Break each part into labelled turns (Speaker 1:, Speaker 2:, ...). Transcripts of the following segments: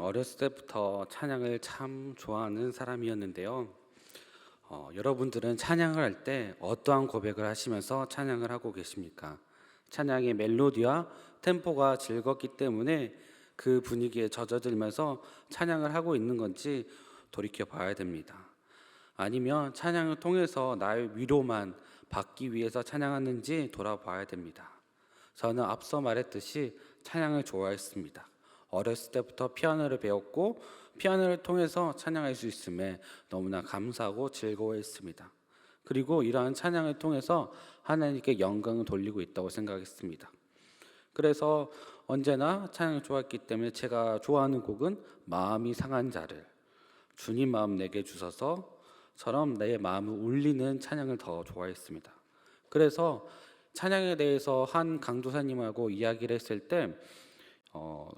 Speaker 1: 어렸을 때부터 찬양을 참 좋아하는 사람이었는데요. 여러분들은 찬양을 할 때 어떠한 고백을 하시면서 찬양을 하고 계십니까? 찬양의 멜로디와 템포가 즐겁기 때문에 그 분위기에 젖어들면서 찬양을 하고 있는 건지 돌이켜 봐야 됩니다. 아니면 찬양을 통해서 나의 위로만 받기 위해서 찬양하는지 돌아봐야 됩니다. 저는 앞서 말했듯이 찬양을 좋아했습니다. 어렸을 때부터 피아노를 배웠고 피아노를 통해서 찬양할 수 있음에 너무나 감사하고 즐거워했습니다. 그리고 이러한 찬양을 통해서 하나님께 영광을 돌리고 있다고 생각했습니다. 그래서 언제나 찬양을 좋아했기 때문에 제가 좋아하는 곡은 마음이 상한 자를 주님 마음 내게 주소서처럼 내 마음을 울리는 찬양을 더 좋아했습니다. 그래서 찬양에 대해서 한 강도사님하고 이야기를 했을 때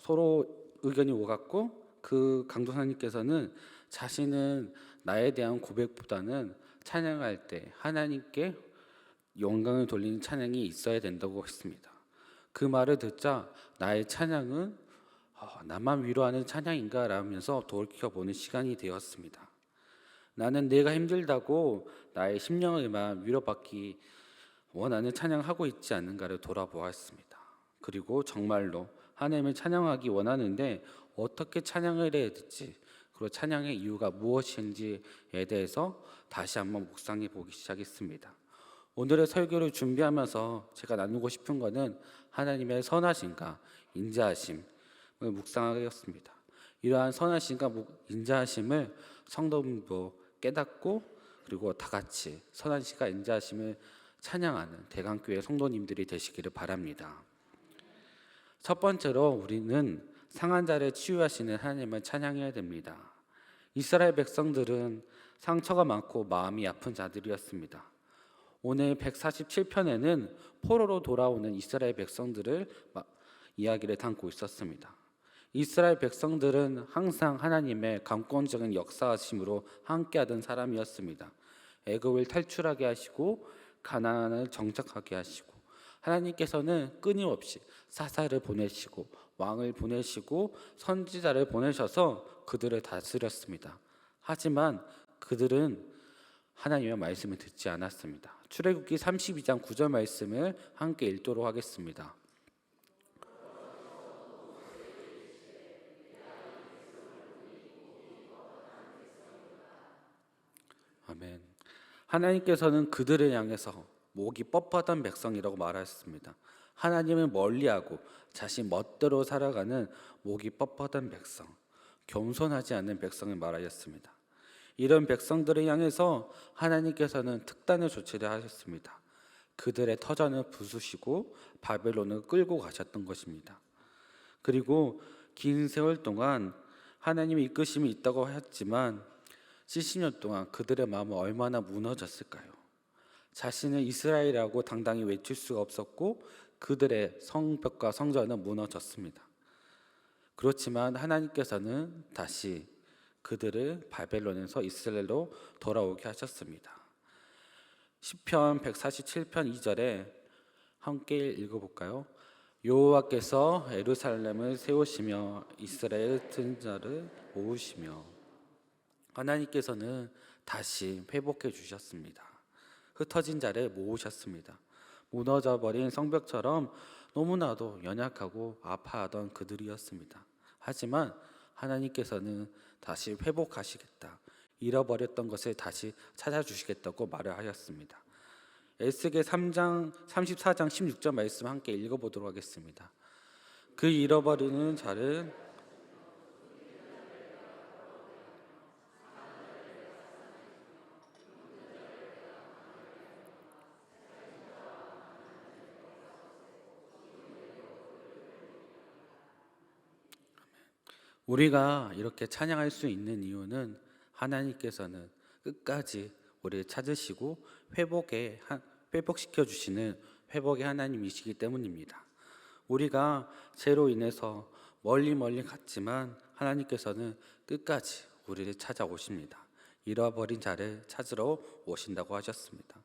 Speaker 1: 서로 의견이 오갔고 그 강도사님께서는 자신은 나에 대한 고백보다는 찬양할 때 하나님께 영광을 돌리는 찬양이 있어야 된다고 했습니다. 그 말을 듣자 나의 찬양은 나만 위로하는 찬양인가 라면서 돌이켜보는 시간이 되었습니다. 나는 내가 힘들다고 나의 심령에만 위로받기 원하는 찬양하고 있지 않는가를 돌아보았습니다. 그리고 정말로 하나님을 찬양하기 원하는데 어떻게 찬양을 해야 될지, 그리고 찬양의 이유가 무엇인지에 대해서 다시 한번 묵상해 보기 시작했습니다. 오늘의 설교를 준비하면서 제가 나누고 싶은 것은 하나님의 선하심과 인자하심을 묵상하였습니다. 이러한 선하심과 인자하심을 성도분도 깨닫고 그리고 다 같이 선하심과 인자하심을 찬양하는 대강교회 성도님들이 되시기를 바랍니다. 첫 번째로 우리는 상한 자를 치유하시는 하나님을 찬양해야 됩니다. 이스라엘 백성들은 상처가 많고 마음이 아픈 자들이었습니다. 오늘 147편에는 포로로 돌아오는 이스라엘 백성들을 이야기를 담고 있었습니다. 이스라엘 백성들은 항상 하나님의 강권적인 역사하심으로 함께하던 사람이었습니다. 애굽을 탈출하게 하시고 가나안을 정착하게 하시고 하나님께서는 끊임없이 사사를 보내시고 왕을 보내시고 선지자를 보내셔서 그들을 다스렸습니다. 하지만 그들은 하나님의 말씀을 듣지 않았습니다. 출애굽기 32장 9절 말씀을 함께 읽도록 하겠습니다. 아멘. 하나님께서는 그들을 향해서 목이 뻣뻣한 백성이라고 말하셨습니다. 하나님을 멀리하고 자신 멋대로 살아가는 목이 뻣뻣한 백성, 겸손하지 않는 백성을 말하였습니다. 이런 백성들을 향해서 하나님께서는 특단의 조치를 하셨습니다. 그들의 터전을 부수시고 바벨론을 끌고 가셨던 것입니다. 그리고 긴 세월 동안 하나님의 이끄심이 있다고 하였지만 70년 동안 그들의 마음은 얼마나 무너졌을까요? 자신을 이스라엘이라고 당당히 외칠 수가 없었고 그들의 성벽과 성전은 무너졌습니다. 그렇지만 하나님께서는 다시 그들을 바벨론에서 이스라엘로 돌아오게 하셨습니다. 시편 147편 2절에 함께 읽어볼까요? 여호와께서 예루살렘을 세우시며 이스라엘 흩은 자를 모으시며 하나님께서는 다시 회복해 주셨습니다. 흩어진 자를 모으셨습니다. 무너져 버린 성벽처럼 너무나도 연약하고 아파하던 그들이었습니다. 하지만 하나님께서는 다시 회복하시겠다, 잃어버렸던 것을 다시 찾아주시겠다고 말을 하셨습니다. 에스겔 3장 34장 16절 말씀 함께 읽어보도록 하겠습니다. 그 잃어버리는 자를 우리가 이렇게 찬양할 수 있는 이유는 하나님께서는 끝까지 우리를 찾으시고 회복시켜 주시는 회복의 하나님이시기 때문입니다. 우리가 죄로 인해서 멀리 갔지만 하나님께서는 끝까지 우리를 찾아오십니다. 잃어버린 자를 찾으러 오신다고 하셨습니다.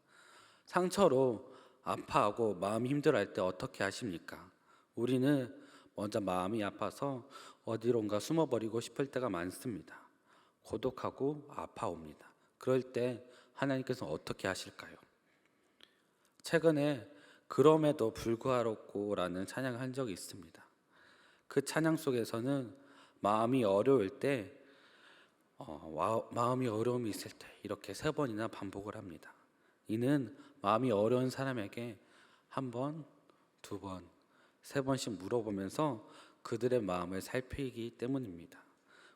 Speaker 1: 상처로 아파하고 마음이 힘들어할 때 어떻게 하십니까? 우리는 먼저 마음이 아파서 어디론가 숨어버리고 싶을 때가 많습니다. 고독하고 아파옵니다. 그럴 때 하나님께서 어떻게 하실까요? 최근에 그럼에도 불구하고라는 찬양을 한 적이 있습니다. 그 찬양 속에서는 마음이 어려울 때, 마음이 어려움이 있을 때 이렇게 3번이나 반복을 합니다. 이는 마음이 어려운 사람에게 1번, 2번, 3번씩 물어보면서 그들의 마음을 살피기 때문입니다.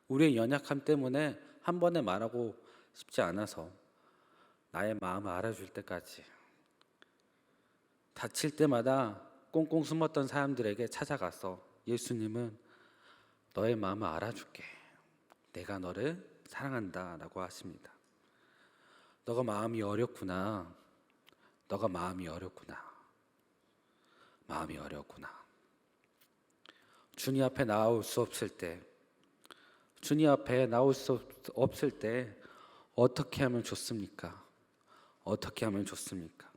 Speaker 1: 우리의 연약함 때문에 한 번에 말하고 싶지 않아서 나의 마음을 알아줄 때까지, 다칠 때마다 꽁꽁 숨었던 사람들에게 찾아가서 예수님은 너의 마음을 알아줄게. 내가 너를 사랑한다 라고 하십니다. 너가 마음이 어렵구나. 너가 마음이 어렵구나. 마음이 어렵구나. 주님 앞에 나올 수 없을 때, 주님 앞에 나올 수 없을 때 어떻게 하면 좋습니까? 어떻게 하면 좋습니까?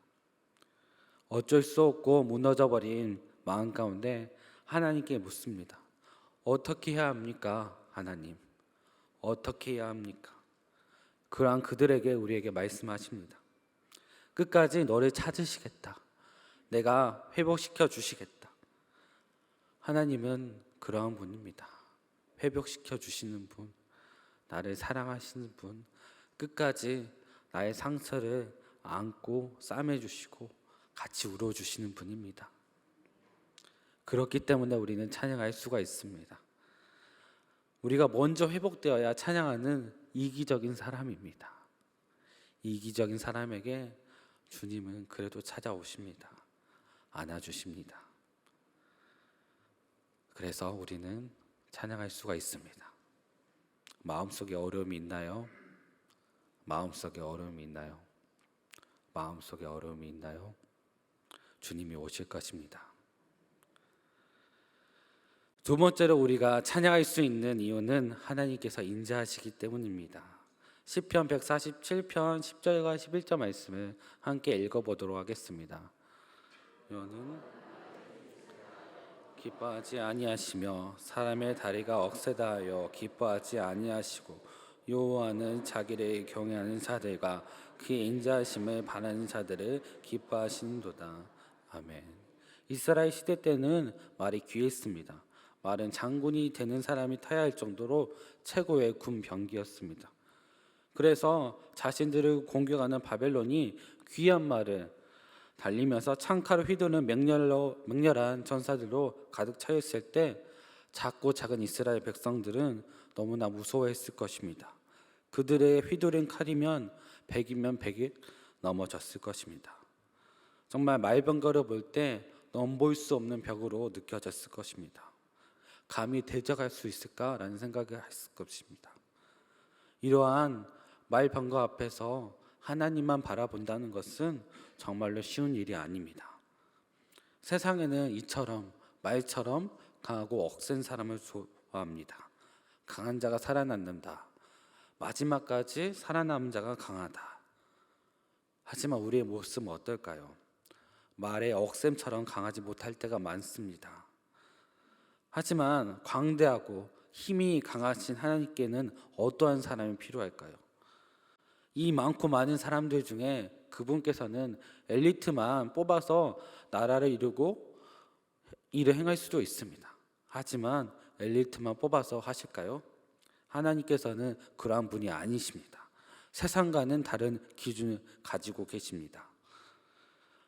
Speaker 1: 어쩔 수 없고 무너져버린 마음 가운데 하나님께 묻습니다. 어떻게 해야 합니까? 하나님, 어떻게 해야 합니까? 그러한 그들에게 우리에게 말씀하십니다. 끝까지 너를 찾으시겠다. 내가 회복시켜 주시겠다. 하나님은 그러한 분입니다. 회복시켜 주시는 분, 나를 사랑하시는 분, 끝까지 나의 상처를 안고 싸매 주시고 같이 울어 주시는 분입니다. 그렇기 때문에 우리는 찬양할 수가 있습니다. 우리가 먼저 회복되어야 찬양하는 이기적인 사람입니다. 이기적인 사람에게 주님은 그래도 찾아오십니다. 안아주십니다. 그래서 우리는 찬양할 수가 있습니다. 마음속에 어려움이 있나요? 마음속에 어려움이 있나요? 마음속에 어려움이 있나요? 주님이 오실 것입니다. 두 번째로 우리가 찬양할 수 있는 이유는 하나님께서 인자하시기 때문입니다. 시편 147편 10절과 11절 말씀을 함께 읽어보도록 하겠습니다. 여호와는 기뻐하지 아니하시며 사람의 다리가 억세다 하여 기뻐하지 아니하시고 여호와는 자기를 경외하는 자들과 그의 인자하심을 바라는 자들을 기뻐하시는도다. 아멘. 이스라엘 시대 때는 말이 귀했습니다. 말은 장군이 되는 사람이 타야 할 정도로 최고의 군병기였습니다. 그래서 자신들을 공격하는 바벨론이 귀한 말을 달리면서 창칼을 휘두르는 맹렬한 전사들로 가득 차였을 때 작고 작은 이스라엘 백성들은 너무나 무서워했을 것입니다. 그들의 휘두른 칼이면 100이면 100이 넘어졌을 것입니다. 정말 말병거를 볼 때 넘볼 수 없는 벽으로 느껴졌을 것입니다. 감히 대적할 수 있을까라는 생각을 했을 것입니다. 이러한 말병거 앞에서 하나님만 바라본다는 것은 정말로 쉬운 일이 아닙니다. 세상에는 이처럼 말처럼 강하고 억센 사람을 좋아합니다. 강한 자가 살아남는다. 마지막까지 살아남은 자가 강하다. 하지만 우리의 모습은 어떨까요? 말의 억셈처럼 강하지 못할 때가 많습니다. 하지만 광대하고 힘이 강하신 하나님께는 어떠한 사람이 필요할까요? 이 많고 많은 사람들 중에 그분께서는 엘리트만 뽑아서 나라를 이루고 일을 행할 수도 있습니다. 하지만 엘리트만 뽑아서 하실까요? 하나님께서는 그러한 분이 아니십니다. 세상과는 다른 기준을 가지고 계십니다.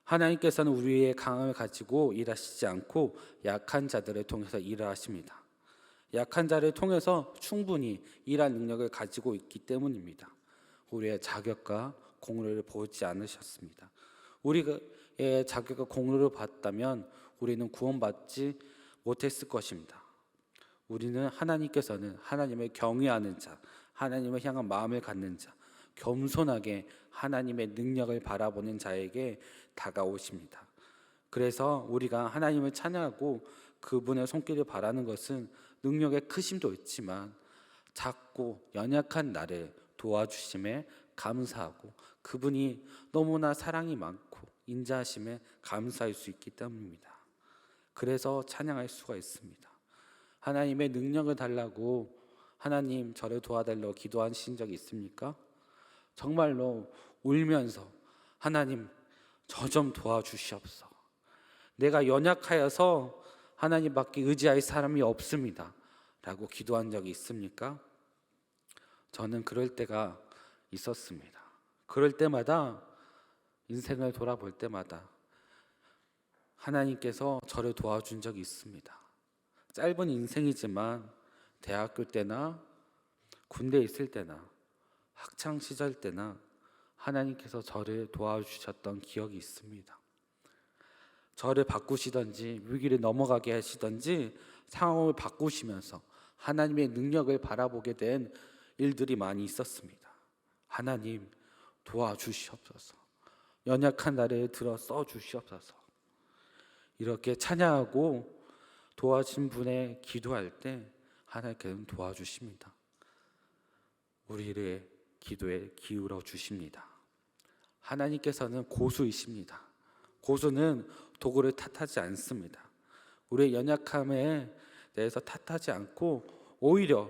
Speaker 1: 하나님께서는 우리의 강함을 가지고 일하시지 않고 약한 자들을 통해서 일을 하십니다. 약한 자를 통해서 충분히 일할 능력을 가지고 있기 때문입니다. 우리의 자격과 공로를 보지 않으셨습니다. 우리의 자격과 공로를 봤다면 우리는 구원받지 못했을 것입니다. 우리는 하나님께서는 하나님을 경외하는 자, 하나님을 향한 마음을 갖는 자, 겸손하게 하나님의 능력을 바라보는 자에게 다가오십니다. 그래서 우리가 하나님을 찬양하고 그분의 손길을 바라는 것은 능력의 크심도 있지만 작고 연약한 나를 도와주심에 감사하고 그분이 너무나 사랑이 많고 인자하심에 감사할 수 있기 때문입니다. 그래서 찬양할 수가 있습니다. 하나님의 능력을 달라고 하나님 저를 도와달라고 기도하신 적이 있습니까? 정말로 울면서 하나님 저 좀 도와주시옵소서. 내가 연약하여서 하나님밖에 의지할 사람이 없습니다 라고 기도한 적이 있습니까? 저는 그럴 때가 있었습니다. 그럴 때마다 인생을 돌아볼 때마다 하나님께서 저를 도와준 적이 있습니다. 짧은 인생이지만 대학교 때나 군대에 있을 때나 학창 시절 때나 하나님께서 저를 도와주셨던 기억이 있습니다. 저를 바꾸시든지 위기를 넘어가게 하시든지 상황을 바꾸시면서 하나님의 능력을 바라보게 된 일들이 많이 있었습니다. 하나님 도와주시옵소서. 연약한 나를 들어 써주시옵소서. 이렇게 찬양하고 도와준 분의 기도할 때 하나님께서는 도와주십니다. 우리의 기도에 기울여 주십니다. 하나님께서는 고수이십니다. 고수는 도구를 탓하지 않습니다. 우리의 연약함에 대해서 탓하지 않고 오히려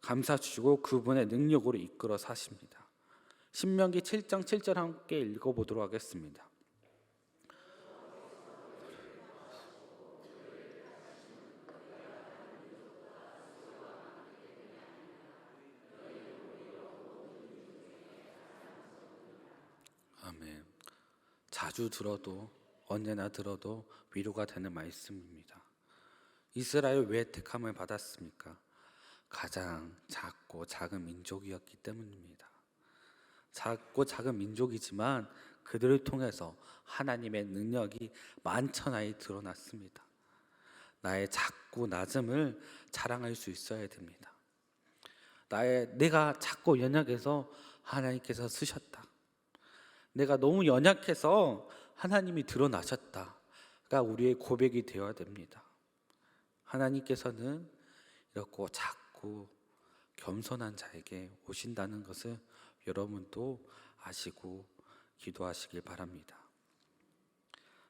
Speaker 1: 감사 주시고 그분의 능력으로 이끌어 사십니다. 신명기 7장 7절 함께 읽어보도록 하겠습니다. 아멘. 자주 들어도 언제나 들어도 위로가 되는 말씀입니다. 이스라엘 왜 택함을 받았습니까? 가장 작고 작은 민족이었기 때문입니다. 작고 작은 민족이지만 그들을 통해서 하나님의 능력이 만천하에 드러났습니다. 나의 작고 낮음을 자랑할 수 있어야 됩니다. 내가 작고 연약해서 하나님께서 쓰셨다. 내가 너무 연약해서 하나님이 드러나셨다가 우리의 고백이 되어야 됩니다. 하나님께서는 이렇게 작고 겸손한 자에게 오신다는 것을 여러분도 아시고 기도하시길 바랍니다.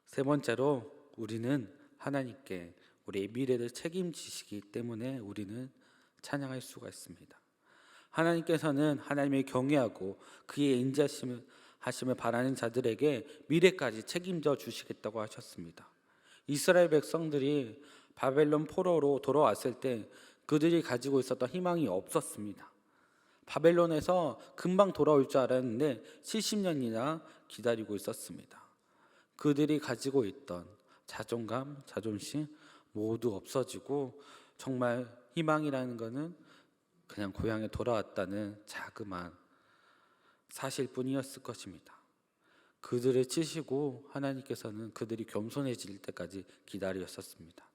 Speaker 1: 세 번째로 우리는 하나님께 우리의 미래를 책임지시기 때문에 우리는 찬양할 수가 있습니다. 하나님께서는 하나님을 경외하고 그의 인자하심을 바라는 자들에게 미래까지 책임져 주시겠다고 하셨습니다. 이스라엘 백성들이 바벨론 포로로 돌아왔을 때 그들이 가지고 있었던 희망이 없었습니다. 바벨론에서 금방 돌아올 줄 알았는데 70년이나 기다리고 있었습니다. 그들이 가지고 있던 자존감, 자존심 모두 없어지고 정말 희망이라는 것은 그냥 고향에 돌아왔다는 자그마한 사실뿐이었을 것입니다. 그들을 치시고 하나님께서는 그들이 겸손해질 때까지 기다리셨습니다.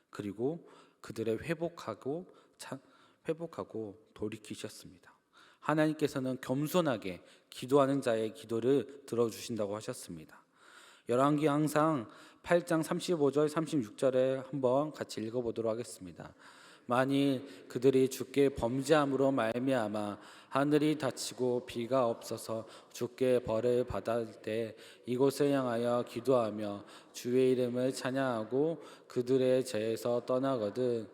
Speaker 1: 그리고 그들을 회복하고 돌이키셨습니다. 하나님께서는 겸손하게 기도하는 자의 기도를 들어주신다고 하셨습니다. 열왕기 항상 8장 35절 36절에 한번 같이 읽어보도록 하겠습니다. 만일 그들이 주께 범죄함으로 말미암아 하늘이 닫히고 비가 없어서 주께 벌을 받을 때 이곳을 향하여 기도하며 주의 이름을 찬양하고 그들의 죄에서 떠나거든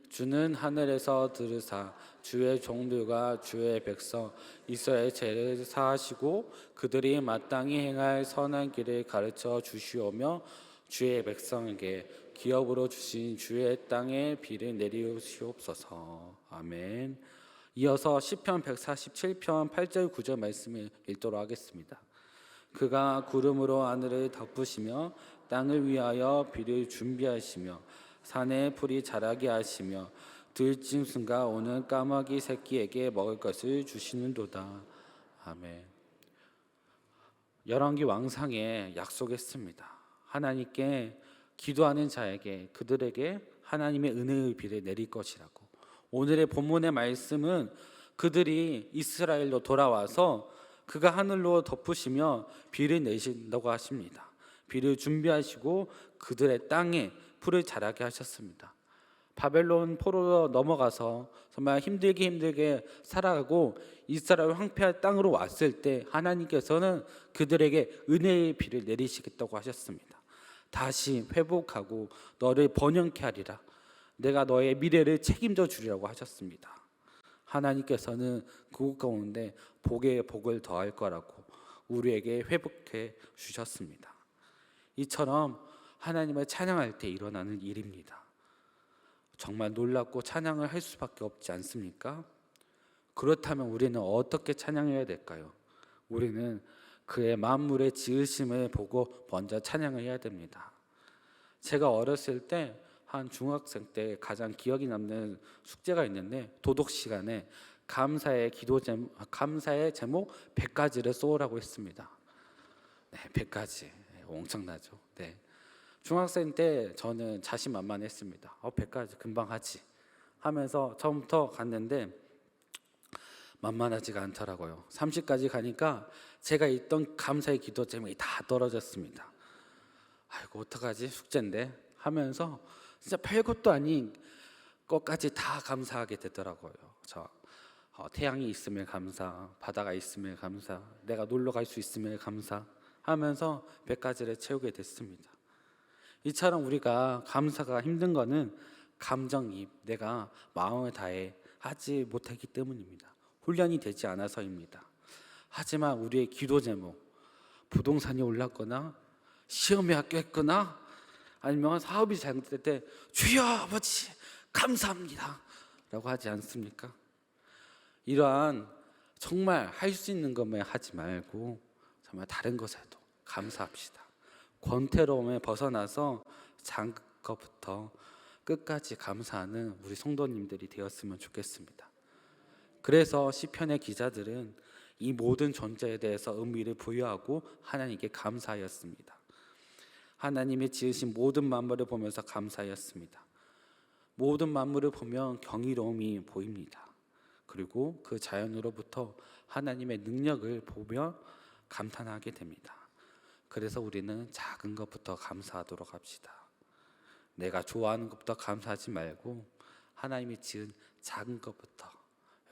Speaker 1: 주는 하늘에서 들으사 주의 종들과 주의 백성 이스라엘 죄를 사하시고 그들이 마땅히 행할 선한 길을 가르쳐 주시오며 주의 백성에게 기업으로 주신 주의 땅에 비를 내리시옵소서. 아멘. 이어서 시편 147편 8절 9절 말씀을 읽도록 하겠습니다. 그가 구름으로 하늘을 덮으시며 땅을 위하여 비를 준비하시며 산에 풀이 자라게 하시며 들짐승과 오는 까마귀 새끼에게 먹을 것을 주시는도다. 아멘. 열왕기 왕상에 약속했습니다. 하나님께 기도하는 자에게 그들에게 하나님의 은혜의 비를 내릴 것이라고. 오늘의 본문의 말씀은 그들이 이스라엘로 돌아와서 그가 하늘로 덮으시며 비를 내신다고 하십니다. 비를 준비하시고 그들의 땅에 풀을 자라게 하셨습니다. 바벨론 포로로 넘어가서 정말 힘들게 살아가고 이스라엘 황폐한 땅으로 왔을 때 하나님께서는 그들에게 은혜의 비를 내리시겠다고 하셨습니다. 다시 회복하고 너를 번영케 하리라. 내가 너의 미래를 책임져 주리라고 하셨습니다. 하나님께서는 그것 가운데 복에 복을 더할 거라고 우리에게 회복해 주셨습니다. 이처럼 하나님을 찬양할 때 일어나는 일입니다. 정말 놀랍고 찬양을 할 수밖에 없지 않습니까? 그렇다면 우리는 어떻게 찬양해야 될까요? 우리는 그의 만물의 지으심을 보고 먼저 찬양을 해야 됩니다. 제가 어렸을 때 한 중학생 때 가장 기억이 남는 숙제가 있는데 도덕 시간에 감사의 감사의 제목 100가지를 써오라고 했습니다. 네, 100가지. 엄청나죠. 네. 중학생 때 저는 자신만만했습니다. 100가지 금방 하지 하면서 처음부터 갔는데 만만하지가 않더라고요. 30까지 가니까 제가 있던 감사의 기도 제목이 다 떨어졌습니다. 아이고 어떡하지 숙제인데 하면서 진짜 별것도 아닌 것까지 다 감사하게 되더라고요. 태양이 있음에 감사, 바다가 있음에 감사, 내가 놀러 갈 수 있음에 감사 하면서 100가지를 채우게 됐습니다. 이처럼 우리가 감사가 힘든 거는 감정이입, 내가 마음을 다해 하지 못하기 때문입니다. 훈련이 되지 않아서입니다. 하지만 우리의 기도 제목, 부동산이 올랐거나 시험에 합격했거나 아니면 사업이 잘못될 때 주여 아버지 감사합니다 라고 하지 않습니까? 이러한 정말 할 수 있는 것만 하지 말고 정말 다른 것에도 감사합시다. 권태로움에 벗어나서 작은 것부터 끝까지 감사하는 우리 성도님들이 되었으면 좋겠습니다. 그래서 시편의 기자들은 이 모든 존재에 대해서 의미를 부여하고 하나님께 감사하였습니다. 하나님이 지으신 모든 만물을 보면서 감사하였습니다. 모든 만물을 보면 경이로움이 보입니다. 그리고 그 자연으로부터 하나님의 능력을 보며 감탄하게 됩니다. 그래서 우리는 작은 것부터 감사하도록 합시다. 내가 좋아하는 것부터 감사하지 말고 하나님이 지은 작은 것부터,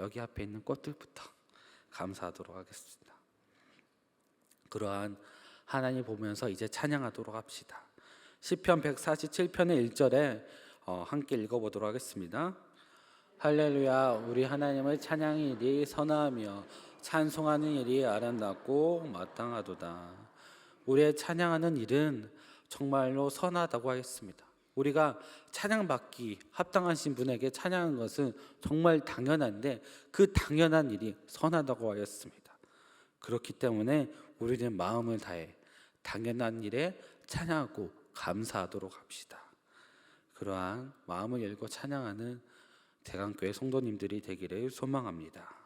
Speaker 1: 여기 앞에 있는 꽃들부터 감사하도록 하겠습니다. 그러한 하나님 보면서 이제 찬양하도록 합시다. 시편 147편의 1절에 함께 읽어보도록 하겠습니다. 할렐루야, 우리 하나님을 찬양의 일이 선하며 찬송하는 일이 아름답고 마땅하도다. 우리의 찬양하는 일은 정말로 선하다고 하겠습니다. 우리가 찬양받기 합당하신 분에게 찬양하는 것은 정말 당연한데 그 당연한 일이 선하다고 하였습니다. 그렇기 때문에 우리는 마음을 다해 당연한 일에 찬양하고 감사하도록 합시다. 그러한 마음을 열고 찬양하는 대강교회 성도님들이 되기를 소망합니다.